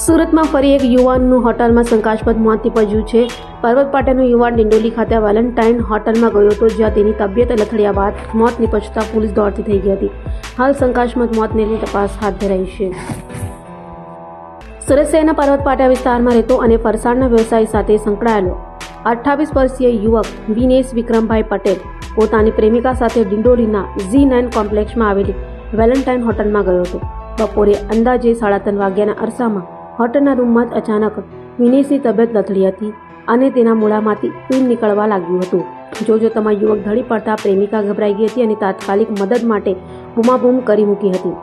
સુરતમાં ફરી એક યુવાનનું હોટલમાં શંકાસ્પદ મોત નીપજ્યું છે. પર્વત પાટિયાનો યુવાન ડિંડોલી ખાતે વેલેન્ટાઇન હોટલમાં ગયો હતો, જ્યાં તેની તબિયત લથડ્યા બાદ મોત નીપજતા પોલીસ દોડતી થઈ ગઈ હતી. હાલ શંકાસ્પદ મોતને લઈને તપાસ હાથ ધરાઈ છે. સુરત શહેરના પર્વત પાટિયા વિસ્તારમાં રહેતો અને ફરસાણના વ્યવસાય સાથે સંકળાયેલો 28 વર્ષીય યુવક વિનેશ વિક્રમભાઈ પટેલ પોતાની પ્રેમિકા સાથે ડિંડોલીના Z9 કોમ્પ્લેક્સમાં આવેલી વેલેન્ટાઇન હોટલમાં ગયો હતો. બપોરે અંદાજે 3:30 વાગ્યાના અરસામાં હોટલના રૂમમાં જ અચાનક વિનેશની તબિયત લથડી હતી અને તેના મોઢામાંથી પીણ નીકળવા લાગ્યું હતું. જોતમાં યુવક ઢળી પડતા પ્રેમિકા ગભરાઈ ગઈ હતી અને તાત્કાલિક મદદ માટે બૂમાબૂમ કરી મૂકી હતી.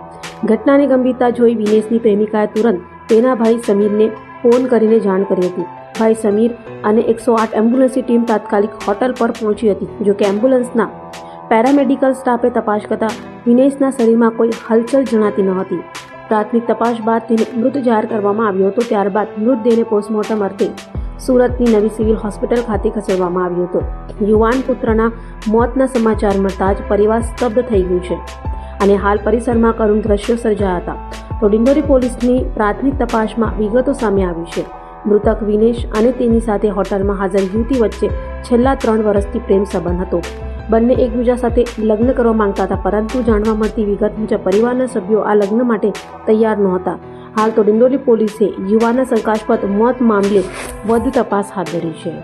ઘટનાની ગંભીરતા જોઈ વિનેશની પ્રેમિકાએ તુરંત તેના ભાઈ સમીરને ફોન કરીને જાણ કરી હતી. ભાઈ સમીર અને 108 એમ્બ્યુલન્સની ટીમ તાત્કાલિક હોટલ પર પહોંચી હતી. જોકે એમ્બ્યુલન્સના પેરામેડિકલ સ્ટાફે તપાસ કરતા વિનેશના શરીરમાં કોઈ હલચલ જણાતી ન હતી. પ્રાથમિક તપાસ બાદ તેને મૃત જાહેર કરવામાં આવ્યો હતો. ત્યારબાદ મૃતદેહને પોસ્ટમોર્ટમ અર્થે સુરતની નવી સિવિલ હોસ્પિટલ ખાતે ખસેડવામાં આવ્યો હતો. યુવાન પુત્રના મોતના સમાચાર મળતા જ પરિવાર સ્તબ્ધ થઈ ગયું છે અને હાલ પરિસરમાં કરુણ દ્રશ્યો સર્જાયા હતા. તો ડિંડોલી પોલીસની પ્રાથમિક તપાસમાં વિગતો સામે આવી છે. મૃતક વિનેશ અને તેની સાથે હોટલમાં હાજર યુવતી વચ્ચે છેલ્લા 3 વર્ષથી પ્રેમ સંબંધ હતો. બંને એકબીજા સાથે લગ્ન કરવા માંગતા હતા, પરંતુ જાણવા મળતી વિગત મુજબ પરિવારના સભ્યો આ લગ્ન માટે તૈયાર નહોતા. હાલ તો ડિંડોલી પોલીસે યુવાનના શંકાસ્પદ મોત મામલે વધુ તપાસ હાથ ધરી છે.